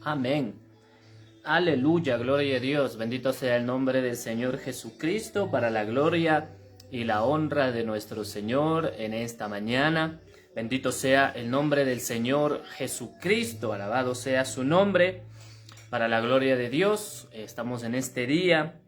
Amén. Aleluya, gloria a Dios. Bendito sea el nombre del Señor Jesucristo, para la gloria y la honra de nuestro Señor en esta mañana. Bendito sea el nombre del Señor Jesucristo, alabado sea su nombre, para la gloria de Dios. Estamos en este día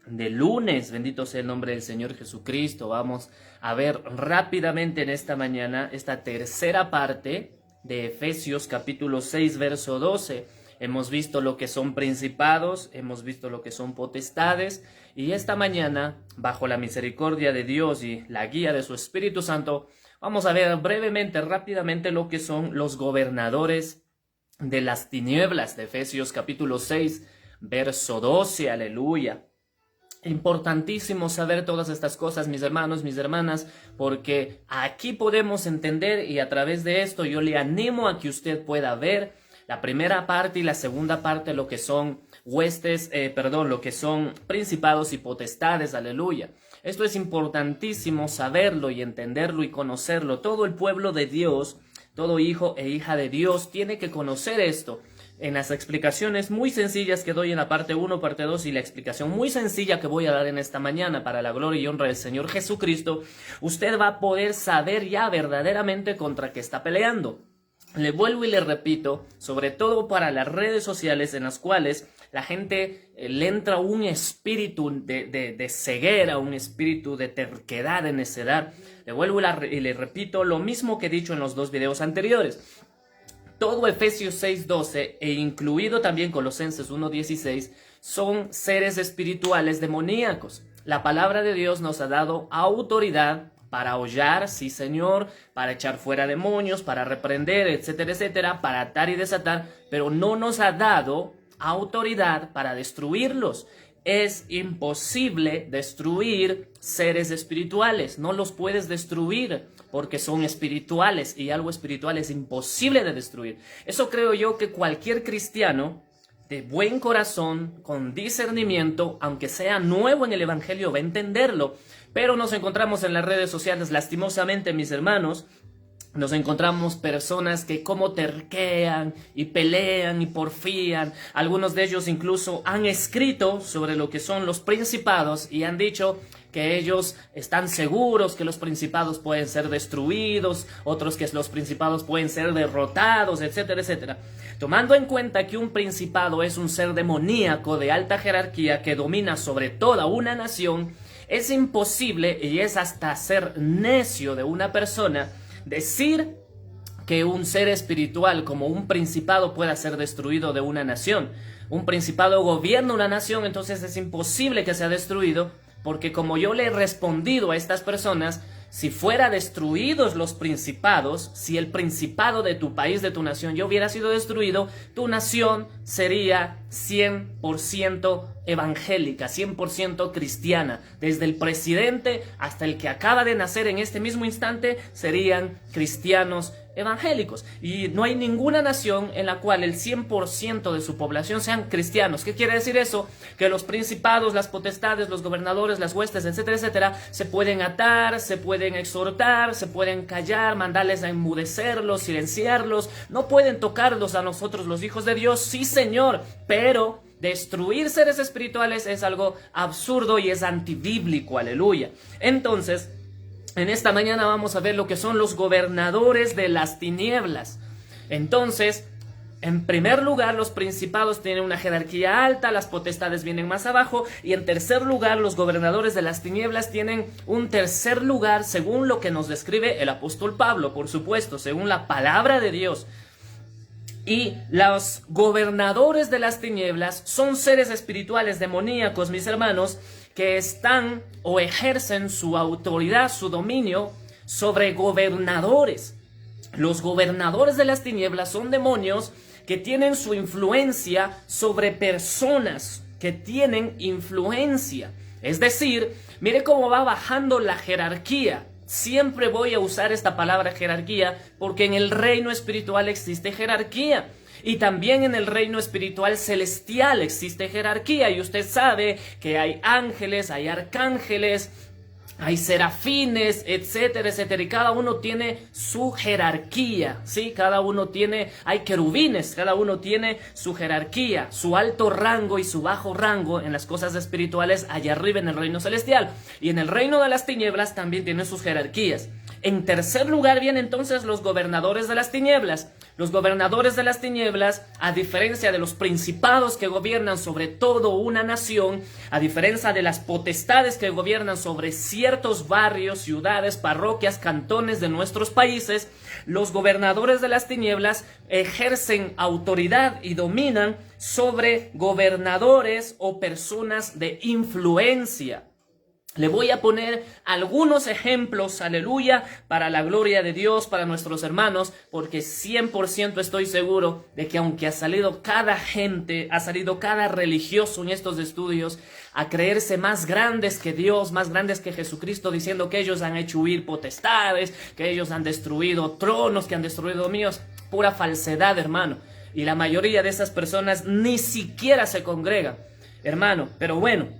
de lunes, bendito sea el nombre del Señor Jesucristo. Vamos a ver rápidamente en esta mañana esta tercera parte de Efesios capítulo 6, verso 12. Hemos visto lo que son principados, hemos visto lo que son potestades, y esta mañana, bajo la misericordia de Dios y la guía de su Espíritu Santo, vamos a ver brevemente, rápidamente, lo que son los gobernadores de las tinieblas, de Efesios capítulo 6, verso 12, aleluya. Importantísimo saber todas estas cosas, mis hermanos, mis hermanas, porque aquí podemos entender, y a través de esto yo le animo a que usted pueda ver la primera parte y la segunda parte, lo que son lo que son principados y potestades, aleluya. Esto es importantísimo saberlo y entenderlo y conocerlo. Todo el pueblo de Dios, todo hijo e hija de Dios tiene que conocer esto. En las explicaciones muy sencillas que doy en la parte 1, parte 2 y la explicación muy sencilla que voy a dar en esta mañana para la gloria y honra del Señor Jesucristo, usted va a poder saber ya verdaderamente contra qué está peleando. Le vuelvo y le repito, sobre todo para las redes sociales en las cuales la gente le entra un espíritu de ceguera, un espíritu de terquedad, de necedad. Le vuelvo y le repito lo mismo que he dicho en los dos videos anteriores. Todo Efesios 6:12 e incluido también Colosenses 1:16 son seres espirituales demoníacos. La palabra de Dios nos ha dado autoridad para hollar, sí Señor, para echar fuera demonios, para reprender, etcétera, etcétera, para atar y desatar, pero no nos ha dado autoridad para destruirlos. Es imposible destruir seres espirituales, no los puedes destruir porque son espirituales, y algo espiritual es imposible de destruir. Eso creo yo que cualquier cristiano de buen corazón, con discernimiento, aunque sea nuevo en el evangelio, va a entenderlo. Pero nos encontramos en las redes sociales, lastimosamente, mis hermanos, nos encontramos personas que como terquean y pelean y porfían. Algunos de ellos incluso han escrito sobre lo que son los principados y han dicho que ellos están seguros que los principados pueden ser destruidos, otros que los principados pueden ser derrotados, etcétera, etcétera. Tomando en cuenta que un principado es un ser demoníaco de alta jerarquía que domina sobre toda una nación, es imposible y es hasta ser necio de una persona decir que un ser espiritual como un principado pueda ser destruido de una nación. Un principado gobierna una nación, entonces es imposible que sea destruido, porque como yo le he respondido a estas personas, si fuera destruidos los principados, si el principado de tu país, de tu nación, ya hubiera sido destruido, tu nación sería 100% evangélica, 100% cristiana. Desde el presidente hasta el que acaba de nacer en este mismo instante serían cristianos evangélicos. Y no hay ninguna nación en la cual el 100% de su población sean cristianos. ¿Qué quiere decir eso? Que los principados, las potestades, los gobernadores, las huestes, etcétera, etcétera, se pueden atar, se pueden exhortar, se pueden callar, mandarles a enmudecerlos, silenciarlos. No pueden tocarlos a nosotros los hijos de Dios, sí Señor, pero destruir seres espirituales es algo absurdo y es antibíblico, aleluya. Entonces, en esta mañana vamos a ver lo que son los gobernadores de las tinieblas. Entonces, en primer lugar, los principados tienen una jerarquía alta, las potestades vienen más abajo, y en tercer lugar, los gobernadores de las tinieblas tienen un tercer lugar según lo que nos describe el apóstol Pablo, por supuesto, según la palabra de Dios. Y los gobernadores de las tinieblas son seres espirituales demoníacos, mis hermanos, que están o ejercen su autoridad, su dominio sobre gobernadores. Los gobernadores de las tinieblas son demonios que tienen su influencia sobre personas que tienen influencia. Es decir, mire cómo va bajando la jerarquía. Siempre voy a usar esta palabra jerarquía porque en el reino espiritual existe jerarquía. Y también en el reino espiritual celestial existe jerarquía. Y usted sabe que hay ángeles, hay arcángeles, hay serafines, etcétera, etcétera, y cada uno tiene su jerarquía, ¿sí? Hay querubines, cada uno tiene su jerarquía, su alto rango y su bajo rango en las cosas espirituales allá arriba en el reino celestial. Y en el reino de las tinieblas también tienen sus jerarquías. En tercer lugar vienen entonces los gobernadores de las tinieblas. Los gobernadores de las tinieblas, a diferencia de los principados que gobiernan sobre toda una nación, a diferencia de las potestades que gobiernan sobre ciertos barrios, ciudades, parroquias, cantones de nuestros países, los gobernadores de las tinieblas ejercen autoridad y dominan sobre gobernadores o personas de influencia. Le voy a poner algunos ejemplos, aleluya, para la gloria de Dios, para nuestros hermanos, porque 100% estoy seguro de que aunque ha salido cada religioso en estos estudios a creerse más grandes que Dios, más grandes que Jesucristo, diciendo que ellos han hecho huir potestades, que ellos han destruido tronos, que han destruido dominios, pura falsedad, hermano. Y la mayoría de esas personas ni siquiera se congregan, hermano, pero bueno.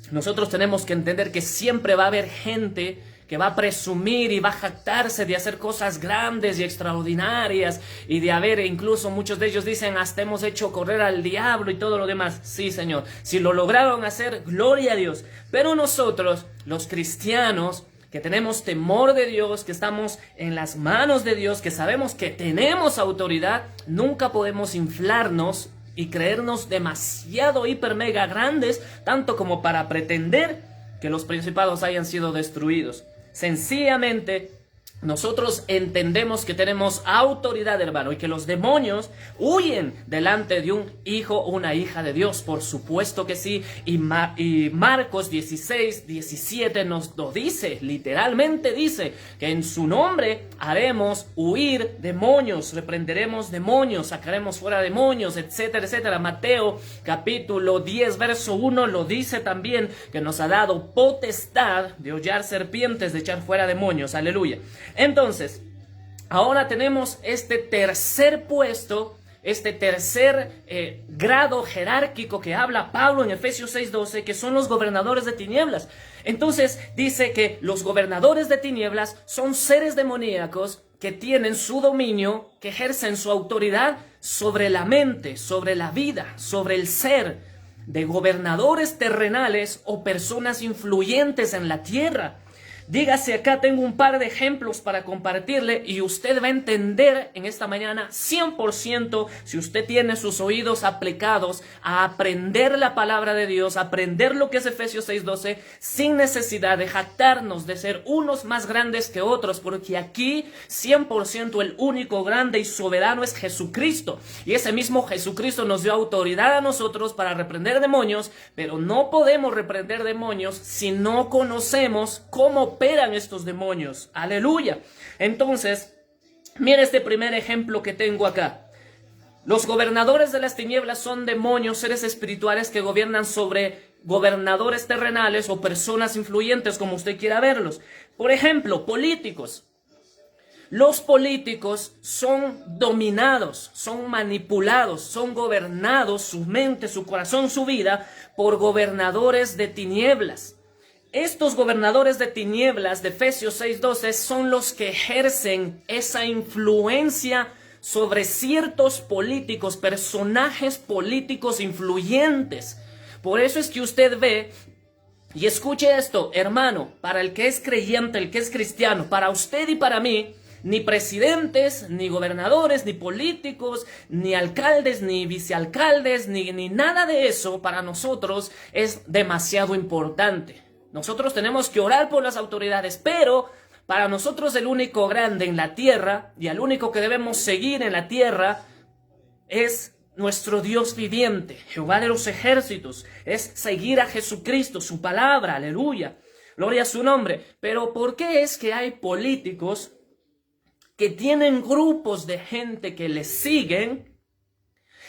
Nosotros tenemos que entender que siempre va a haber gente que va a presumir y va a jactarse de hacer cosas grandes y extraordinarias y de haber, incluso muchos de ellos dicen, hasta hemos hecho correr al diablo y todo lo demás. Sí, Señor, si lo lograron hacer, gloria a Dios. Pero nosotros, los cristianos, que tenemos temor de Dios, que estamos en las manos de Dios, que sabemos que tenemos autoridad, nunca podemos inflarnos y creernos demasiado hiper mega grandes, tanto como para pretender que los principados hayan sido destruidos. Sencillamente, nosotros entendemos que tenemos autoridad, hermano, y que los demonios huyen delante de un hijo o una hija de Dios. Por supuesto que sí. Y Marcos 16, 17 nos lo dice, literalmente dice que en su nombre haremos huir demonios, reprenderemos demonios, sacaremos fuera demonios, etcétera, etcétera. Mateo capítulo 10, verso 1 lo dice también, que nos ha dado potestad de hollar serpientes, de echar fuera demonios. Aleluya. Entonces, ahora tenemos este tercer puesto, este tercer grado jerárquico que habla Pablo en Efesios 6:12, que son los gobernadores de tinieblas. Entonces dice que los gobernadores de tinieblas son seres demoníacos que tienen su dominio, que ejercen su autoridad sobre la mente, sobre la vida, sobre el ser, de gobernadores terrenales o personas influyentes en la tierra. Dígase, acá tengo un par de ejemplos para compartirle y usted va a entender en esta mañana 100%, si usted tiene sus oídos aplicados a aprender la palabra de Dios, a aprender lo que es Efesios 6:12, sin necesidad de jactarnos de ser unos más grandes que otros, porque aquí 100% el único grande y soberano es Jesucristo. Y ese mismo Jesucristo nos dio autoridad a nosotros para reprender demonios, pero no podemos reprender demonios si no conocemos cómo operan estos demonios. Aleluya. Entonces, mira este primer ejemplo que tengo acá. Los gobernadores de las tinieblas son demonios, seres espirituales que gobiernan sobre gobernadores terrenales o personas influyentes, como usted quiera verlos. Por ejemplo, políticos. Los políticos son dominados, son manipulados, son gobernados, su mente, su corazón, su vida, por gobernadores de tinieblas. Estos gobernadores de tinieblas de Efesios 6:12 son los que ejercen esa influencia sobre ciertos políticos, personajes políticos influyentes. Por eso es que usted ve, y escuche esto, hermano, para el que es creyente, el que es cristiano, para usted y para mí, ni presidentes, ni gobernadores, ni políticos, ni alcaldes, ni vicealcaldes, ni nada de eso para nosotros es demasiado importante. Nosotros tenemos que orar por las autoridades, pero para nosotros el único grande en la tierra y el único que debemos seguir en la tierra es nuestro Dios viviente, Jehová de los ejércitos. Es seguir a Jesucristo, su palabra, aleluya, gloria a su nombre. Pero ¿por qué es que hay políticos que tienen grupos de gente que les siguen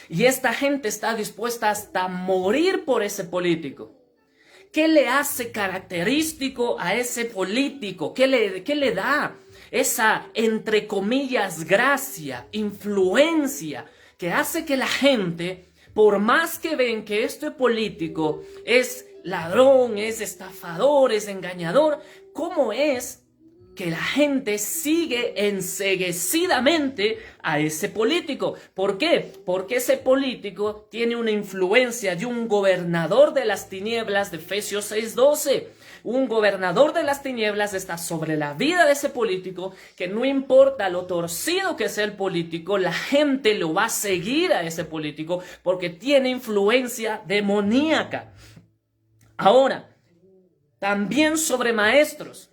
y esta gente está dispuesta hasta morir por ese político? ¿Qué le hace característico a ese político? ¿Qué le da esa, entre comillas, gracia, influencia, que hace que la gente, por más que ven que este político es ladrón, es estafador, es engañador, cómo es que la gente sigue enceguecidamente a ese político. ¿Por qué? Porque ese político tiene una influencia de un gobernador de las tinieblas de Efesios 6:12. Un gobernador de las tinieblas está sobre la vida de ese político, que no importa lo torcido que sea el político, la gente lo va a seguir a ese político porque tiene influencia demoníaca. Ahora, también sobre maestros,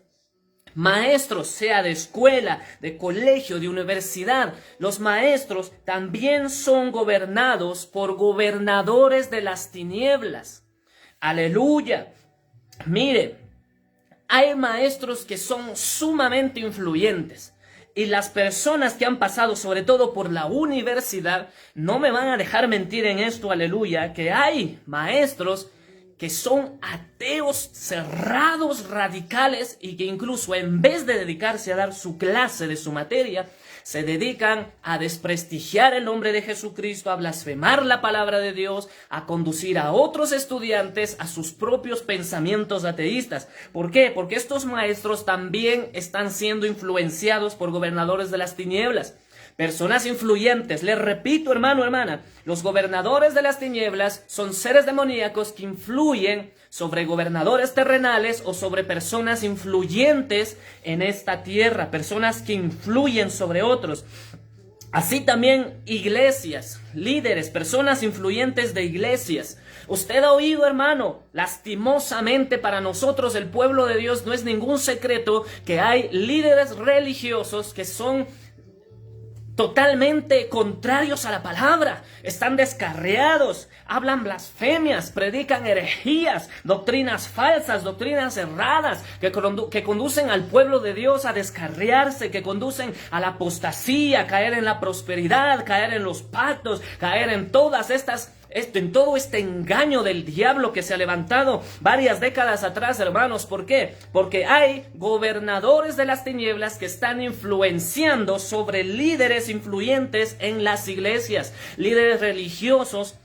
sea de escuela, de colegio, de universidad, los maestros también son gobernados por gobernadores de las tinieblas. Aleluya. Mire, hay maestros que son sumamente influyentes. Y las personas que han pasado sobre todo por la universidad no me van a dejar mentir en esto, aleluya, que hay maestros que son ateos cerrados, radicales, y que incluso en vez de dedicarse a dar su clase de su materia, se dedican a desprestigiar el nombre de Jesucristo, a blasfemar la palabra de Dios, a conducir a otros estudiantes a sus propios pensamientos ateístas. ¿Por qué? Porque estos maestros también están siendo influenciados por gobernadores de las tinieblas. Personas influyentes, les repito, hermano, hermana, los gobernadores de las tinieblas son seres demoníacos que influyen sobre gobernadores terrenales o sobre personas influyentes en esta tierra, personas que influyen sobre otros. Así también iglesias, líderes, personas influyentes de iglesias. Usted ha oído, hermano, lastimosamente para nosotros el pueblo de Dios no es ningún secreto que hay líderes religiosos que son totalmente contrarios a la palabra, están descarriados, hablan blasfemias, predican herejías, doctrinas falsas, doctrinas erradas, que conducen al pueblo de Dios a descarriarse, que conducen a la apostasía, a caer en la prosperidad, caer en los pactos, caer en todas estas en todo este engaño del diablo que se ha levantado varias décadas atrás, hermanos. ¿Por qué? Porque hay gobernadores de las tinieblas que están influenciando sobre líderes influyentes en las iglesias, líderes religiosos,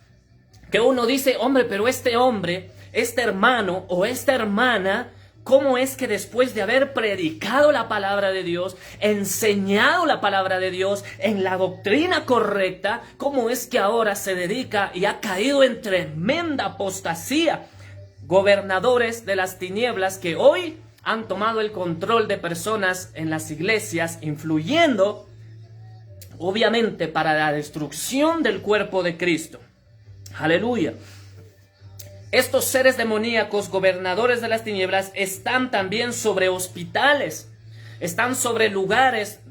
que uno dice, hombre, pero este hombre, este hermano o esta hermana, ¿cómo es que después de haber predicado la palabra de Dios, enseñado la palabra de Dios en la doctrina correcta, cómo es que ahora se dedica y ha caído en tremenda apostasía? Gobernadores de las tinieblas que hoy han tomado el control de personas en las iglesias, influyendo, obviamente, para la destrucción del cuerpo de Cristo. Aleluya. Estos seres demoníacos, gobernadores de las tinieblas, están también sobre hospitales, están sobre lugares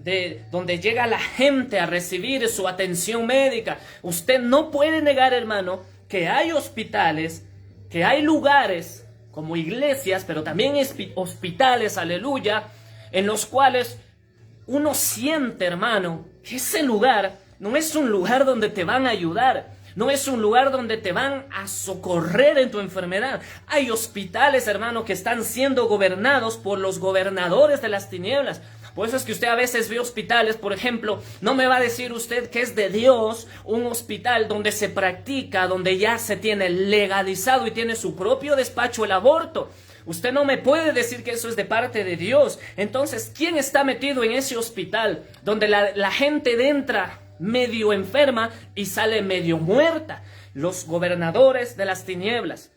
donde llega la gente a recibir su atención médica. Usted no puede negar, hermano, que hay hospitales, que hay lugares como iglesias, pero también hospitales, aleluya, en los cuales uno siente, hermano, que ese lugar no es un lugar donde te van a ayudar. No es un lugar donde te van a socorrer en tu enfermedad. Hay hospitales, hermano, que están siendo gobernados por los gobernadores de las tinieblas. Por eso es que usted a veces ve hospitales, por ejemplo, no me va a decir usted que es de Dios un hospital donde se practica, donde ya se tiene legalizado y tiene su propio despacho el aborto. Usted no me puede decir que eso es de parte de Dios. Entonces, ¿quién está metido en ese hospital donde la gente entra medio enferma y sale medio muerta? Los gobernadores de las tinieblas.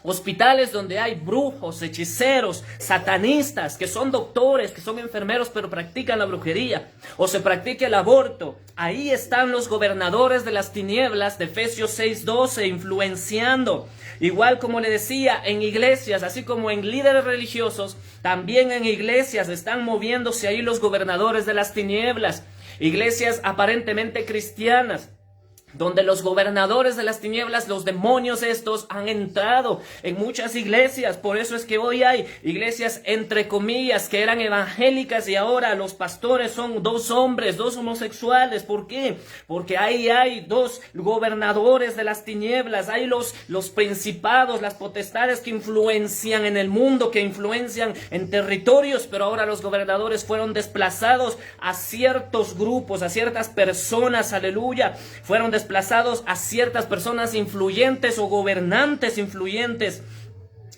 Hospitales donde hay brujos, hechiceros, satanistas, que son doctores, que son enfermeros, pero practican la brujería, o se practica el aborto. Ahí están los gobernadores de las tinieblas de Efesios 6:12 influenciando. Igual como le decía, en iglesias, así como en líderes religiosos, también en iglesias están moviéndose ahí los gobernadores de las tinieblas. Iglesias aparentemente cristianas, donde los gobernadores de las tinieblas, los demonios estos, han entrado en muchas iglesias. Por eso es que hoy hay iglesias entre comillas que eran evangélicas y ahora los pastores son dos hombres, dos homosexuales. ¿Por qué? Porque ahí hay dos gobernadores de las tinieblas, hay los principados, las potestades que influencian en el mundo, que influencian en territorios, pero ahora los gobernadores fueron desplazados a ciertos grupos, a ciertas personas, aleluya, fueron desplazados a ciertas personas influyentes o gobernantes influyentes.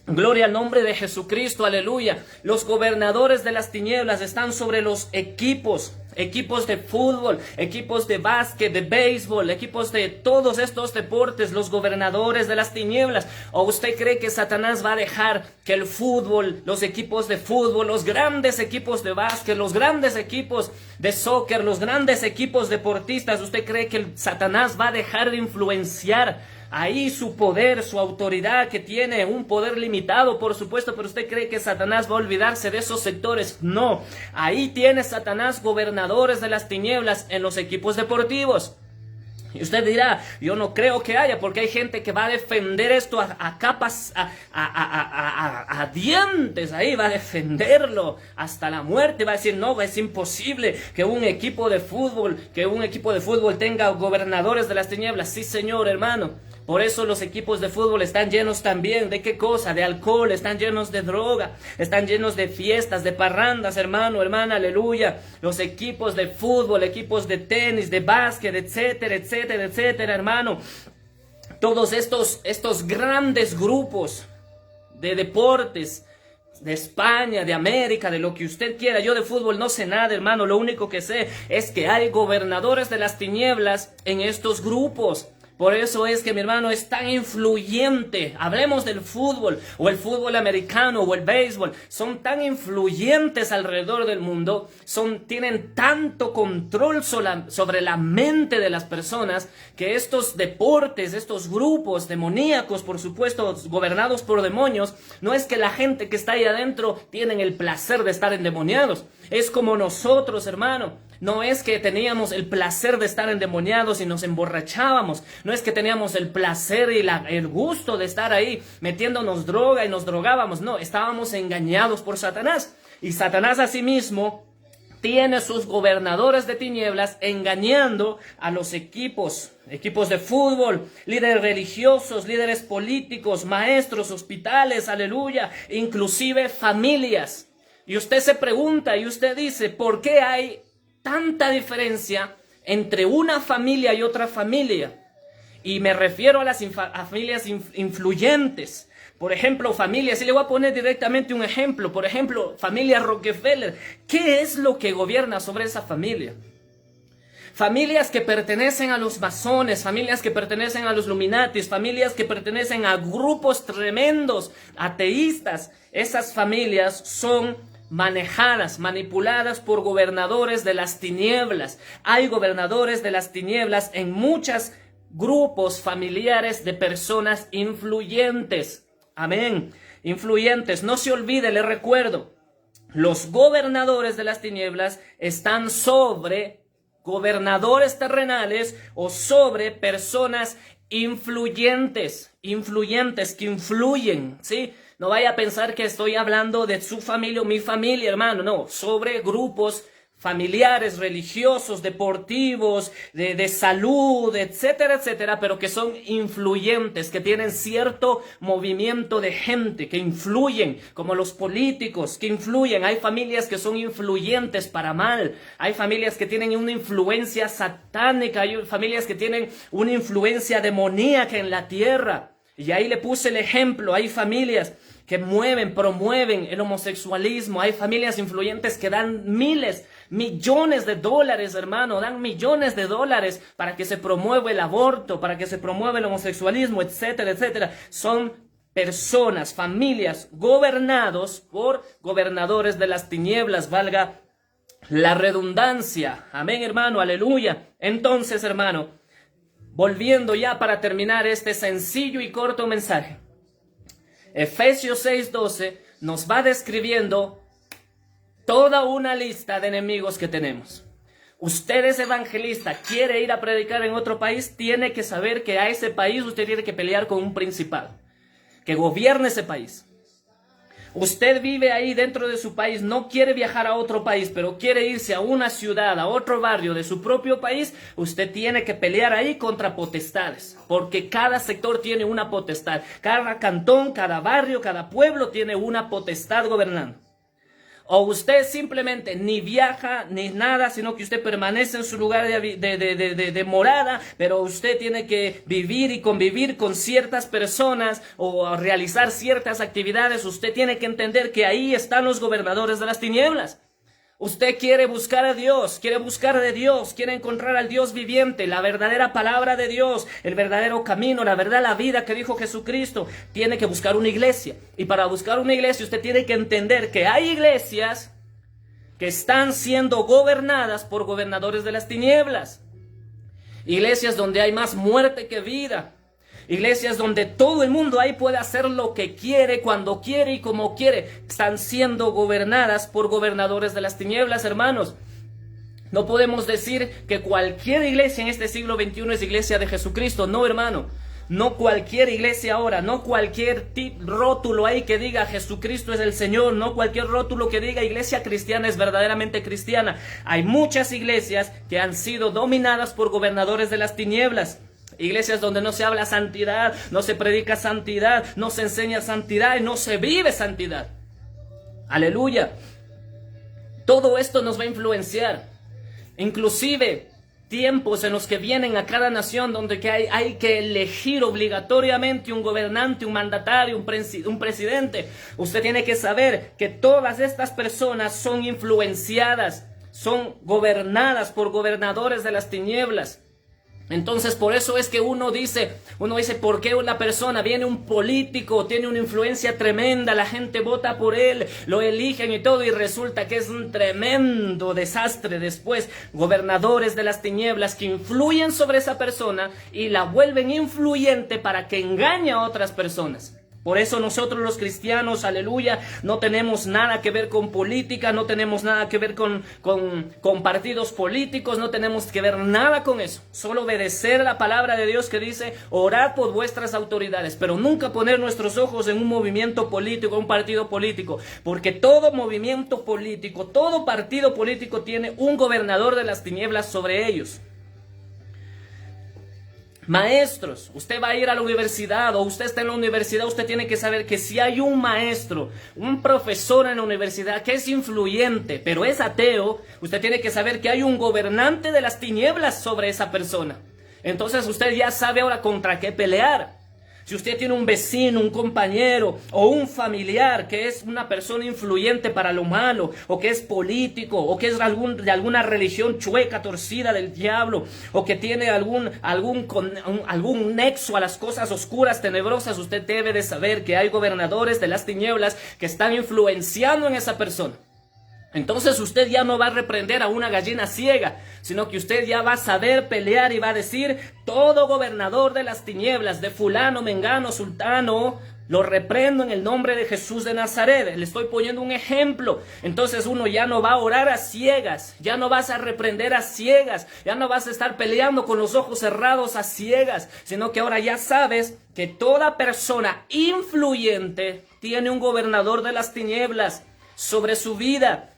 Gloria al nombre de Jesucristo, aleluya. Los gobernadores de las tinieblas están sobre los equipos de fútbol, equipos de básquet, de béisbol, equipos de todos estos deportes, los gobernadores de las tinieblas. ¿O usted cree que Satanás va a dejar que el fútbol, los equipos de fútbol, los grandes equipos de básquet, los grandes equipos de soccer, los grandes equipos deportistas, usted cree que Satanás va a dejar de influenciar ahí su poder, su autoridad, que tiene un poder limitado, por supuesto, pero usted cree que Satanás va a olvidarse de esos sectores? No, ahí tiene Satanás gobernadores de las tinieblas en los equipos deportivos. Y usted dirá, yo no creo que haya, porque hay gente que va a defender esto a capas, a dientes, ahí va a defenderlo hasta la muerte, va a decir, no, es imposible que un equipo de fútbol tenga gobernadores de las tinieblas. Sí, señor, hermano. Por eso los equipos de fútbol están llenos también, ¿de qué cosa? De alcohol, están llenos de droga, están llenos de fiestas, de parrandas, hermano, hermana, aleluya. Los equipos de fútbol, equipos de tenis, de básquet, etcétera, etcétera, etcétera, hermano. Todos estos grandes grupos de deportes, de España, de América, de lo que usted quiera. Yo de fútbol no sé nada, hermano. Lo único que sé es que hay gobernadores de las tinieblas en estos grupos. Por eso es que, mi hermano, es tan influyente. Hablemos del fútbol, o el fútbol americano, o el béisbol. Son tan influyentes alrededor del mundo. Tienen tanto control sobre la mente de las personas, que estos deportes, estos grupos demoníacos, por supuesto, gobernados por demonios, no es que la gente que está ahí adentro tienen el placer de estar endemoniados. Es como nosotros, hermano. No es que teníamos el placer de estar endemoniados y nos emborrachábamos. No es que teníamos el placer y el gusto de estar ahí metiéndonos droga y nos drogábamos. No, estábamos engañados por Satanás. Y Satanás asimismo tiene sus gobernadores de tinieblas engañando a los equipos de fútbol, líderes religiosos, líderes políticos, maestros, hospitales, aleluya, inclusive familias. Y usted se pregunta y usted dice, ¿por qué hay tanta diferencia entre una familia y otra familia? Y me refiero a las familias influyentes. Por ejemplo, familias, y le voy a poner directamente un ejemplo. Por ejemplo, familia Rockefeller. ¿Qué es lo que gobierna sobre esa familia? Familias que pertenecen a los masones, familias que pertenecen a los Illuminatis, familias que pertenecen a grupos tremendos, ateístas. Esas familias son manejadas, manipuladas por gobernadores de las tinieblas. Hay gobernadores de las tinieblas en muchos grupos familiares de personas influyentes. Amén. Influyentes. No se olvide, le recuerdo, los gobernadores de las tinieblas están sobre gobernadores terrenales o sobre personas influyentes que influyen, ¿sí? No vaya a pensar que estoy hablando de su familia o mi familia, hermano. No, sobre grupos familiares, religiosos, deportivos, de salud, etcétera, etcétera, pero que son influyentes, que tienen cierto movimiento de gente, que influyen, como los políticos, que influyen. Hay familias que son influyentes para mal, hay familias que tienen una influencia satánica, hay familias que tienen una influencia demoníaca en la tierra. Y ahí le puse el ejemplo, hay familias que promueven el homosexualismo, hay familias influyentes que dan millones de dólares, hermano, dan millones de dólares para que se promueva el aborto, para que se promueva el homosexualismo, etcétera, etcétera. Son personas, familias, gobernados por gobernadores de las tinieblas, valga la redundancia. Amén, hermano, aleluya. Entonces, hermano, volviendo ya para terminar este sencillo y corto mensaje, Efesios 6:12 nos va describiendo toda una lista de enemigos que tenemos. Usted es evangelista, quiere ir a predicar en otro país, tiene que saber que a ese país usted tiene que pelear con un principado que gobierne ese país. Usted vive ahí dentro de su país, no quiere viajar a otro país, pero quiere irse a una ciudad, a otro barrio de su propio país. Usted tiene que pelear ahí contra potestades, porque cada sector tiene una potestad. Cada cantón, cada barrio, cada pueblo tiene una potestad gobernando. O usted simplemente ni viaja ni nada, sino que usted permanece en su lugar de morada, pero usted tiene que vivir y convivir con ciertas personas o realizar ciertas actividades. Usted tiene que entender que ahí están los gobernadores de las tinieblas. Usted quiere buscar a Dios, quiere buscar de Dios, quiere encontrar al Dios viviente, la verdadera palabra de Dios, el verdadero camino, la verdad, la vida que dijo Jesucristo. Tiene que buscar una iglesia. Y para buscar una iglesia usted tiene que entender que hay iglesias que están siendo gobernadas por gobernadores de las tinieblas. Iglesias donde hay más muerte que vida. Iglesias donde todo el mundo ahí puede hacer lo que quiere, cuando quiere y como quiere. Están siendo gobernadas por gobernadores de las tinieblas, hermanos. No podemos decir que cualquier iglesia en este siglo XXI es iglesia de Jesucristo. No, hermano. No cualquier iglesia ahora, no cualquier rótulo ahí que diga Jesucristo es el Señor, no cualquier rótulo que diga iglesia cristiana es verdaderamente cristiana. Hay muchas iglesias que han sido dominadas por gobernadores de las tinieblas. Iglesias donde no se habla santidad, no se predica santidad, no se enseña santidad y no se vive santidad. Aleluya. Todo esto nos va a influenciar. Inclusive tiempos en los que vienen a cada nación donde hay que elegir obligatoriamente un gobernante, un mandatario, un presidente. Usted tiene que saber que todas estas personas son influenciadas, son gobernadas por gobernadores de las tinieblas. Entonces por eso es que uno dice, ¿por qué una persona, viene un político, tiene una influencia tremenda, la gente vota por él, lo eligen y todo, y resulta que es un tremendo desastre después? Gobernadores de las tinieblas que influyen sobre esa persona y la vuelven influyente para que engañe a otras personas. Por eso nosotros los cristianos, aleluya, no tenemos nada que ver con política, no tenemos nada que ver con partidos políticos, no tenemos que ver nada con eso. Solo obedecer la palabra de Dios que dice, orad por vuestras autoridades, pero nunca poner nuestros ojos en un movimiento político, un partido político, porque todo movimiento político, todo partido político tiene un gobernador de las tinieblas sobre ellos. Maestros, usted va a ir a la universidad o usted está en la universidad, usted tiene que saber que si hay un maestro, un profesor en la universidad que es influyente, pero es ateo, usted tiene que saber que hay un gobernante de las tinieblas sobre esa persona. Entonces usted ya sabe ahora contra qué pelear. Si usted tiene un vecino, un compañero o un familiar que es una persona influyente para lo malo, o que es político, o que es de alguna religión chueca, torcida del diablo, o que tiene algún nexo a las cosas oscuras, tenebrosas, usted debe de saber que hay gobernadores de las tinieblas que están influenciando en esa persona. Entonces usted ya no va a reprender a una gallina ciega, sino que usted ya va a saber pelear y va a decir, todo gobernador de las tinieblas, de fulano, mengano, sultano, lo reprendo en el nombre de Jesús de Nazaret. Le estoy poniendo un ejemplo. Entonces uno ya no va a orar a ciegas, ya no vas a reprender a ciegas, ya no vas a estar peleando con los ojos cerrados a ciegas, sino que ahora ya sabes que toda persona influyente tiene un gobernador de las tinieblas sobre su vida.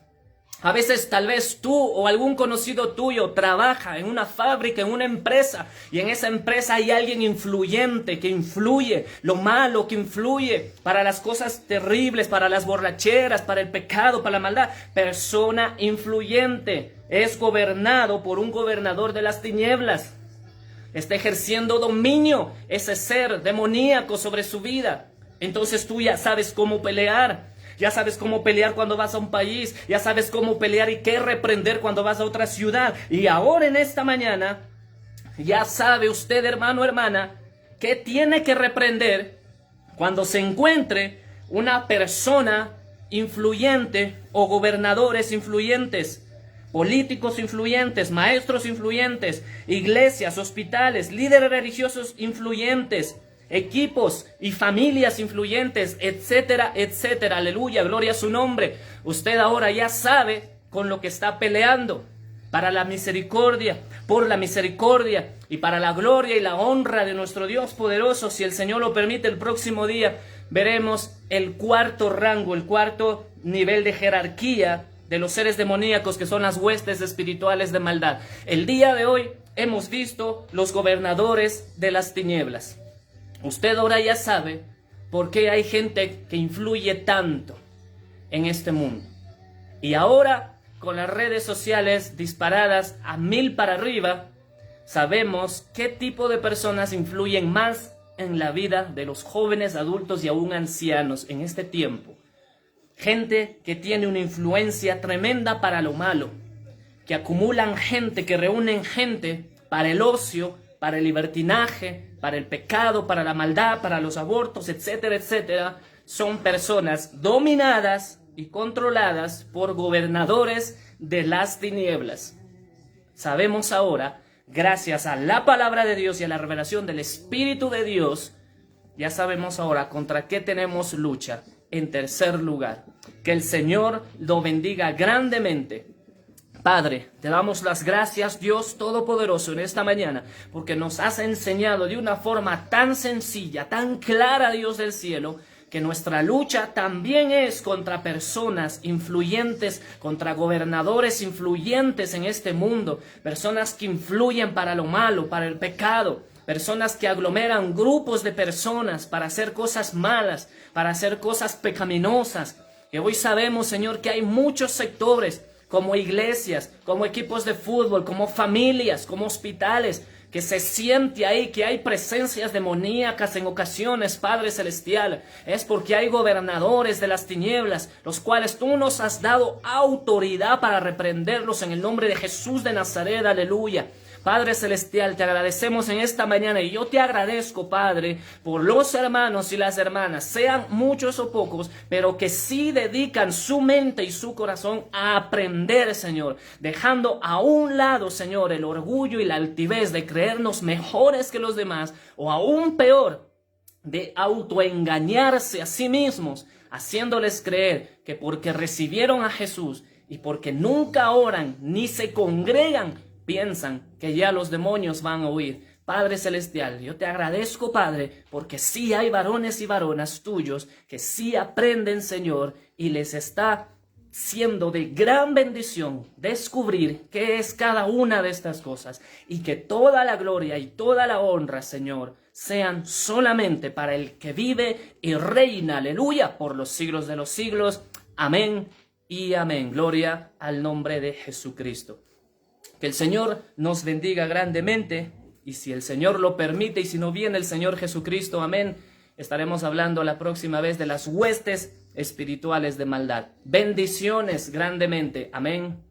A veces tal vez tú o algún conocido tuyo trabaja en una fábrica, en una empresa, y en esa empresa hay alguien influyente que influye lo malo, que influye para las cosas terribles, para las borracheras, para el pecado, para la maldad. Persona influyente es gobernado por un gobernador de las tinieblas. Está ejerciendo dominio ese ser demoníaco sobre su vida. Entonces tú ya sabes cómo pelear. Ya sabes cómo pelear cuando vas a un país, ya sabes cómo pelear y qué reprender cuando vas a otra ciudad. Y ahora en esta mañana, ya sabe usted, hermano, hermana, qué tiene que reprender cuando se encuentre una persona influyente o gobernadores influyentes, políticos influyentes, maestros influyentes, iglesias, hospitales, líderes religiosos influyentes, equipos y familias influyentes, etcétera, etcétera. Aleluya, gloria a su nombre. Usted ahora ya sabe con lo que está peleando. Para la misericordia, por la misericordia y para la gloria y la honra de nuestro Dios poderoso. Si el Señor lo permite, el próximo día veremos el cuarto rango, el cuarto nivel de jerarquía de los seres demoníacos, que son las huestes espirituales de maldad. El día de hoy hemos visto los gobernadores de las tinieblas. Usted ahora ya sabe por qué hay gente que influye tanto en este mundo. Y ahora, con las redes sociales disparadas a 1000 para arriba, sabemos qué tipo de personas influyen más en la vida de los jóvenes, adultos y aún ancianos en este tiempo. Gente que tiene una influencia tremenda para lo malo, que acumulan gente, que reúnen gente para el ocio, para el libertinaje, para el pecado, para la maldad, para los abortos, etcétera, etcétera. Son personas dominadas y controladas por gobernadores de las tinieblas. Sabemos ahora, gracias a la palabra de Dios y a la revelación del Espíritu de Dios, ya sabemos ahora contra qué tenemos lucha. En tercer lugar, que el Señor lo bendiga grandemente. Padre, te damos las gracias, Dios Todopoderoso, en esta mañana, porque nos has enseñado de una forma tan sencilla, tan clara, Dios del cielo, que nuestra lucha también es contra personas influyentes, contra gobernadores influyentes en este mundo, personas que influyen para lo malo, para el pecado, personas que aglomeran grupos de personas para hacer cosas malas, para hacer cosas pecaminosas. Que hoy sabemos, Señor, que hay muchos sectores, como iglesias, como equipos de fútbol, como familias, como hospitales, que se siente ahí que hay presencias demoníacas en ocasiones, Padre Celestial. Es porque hay gobernadores de las tinieblas, los cuales tú nos has dado autoridad para reprenderlos en el nombre de Jesús de Nazaret, aleluya. Padre Celestial, te agradecemos en esta mañana y yo te agradezco, Padre, por los hermanos y las hermanas, sean muchos o pocos, pero que sí dedican su mente y su corazón a aprender, Señor, dejando a un lado, Señor, el orgullo y la altivez de creernos mejores que los demás, o aún peor, de autoengañarse a sí mismos, haciéndoles creer que porque recibieron a Jesús y porque nunca oran ni se congregan, piensan que ya los demonios van a huir. Padre Celestial, yo te agradezco, Padre, porque sí hay varones y varonas tuyos que sí aprenden, Señor, y les está siendo de gran bendición descubrir qué es cada una de estas cosas, y que toda la gloria y toda la honra, Señor, sean solamente para el que vive y reina, aleluya, por los siglos de los siglos. Amén y amén. Gloria al nombre de Jesucristo. Que el Señor nos bendiga grandemente, y si el Señor lo permite y si no viene el Señor Jesucristo, amén, estaremos hablando la próxima vez de las huestes espirituales de maldad. Bendiciones grandemente, amén.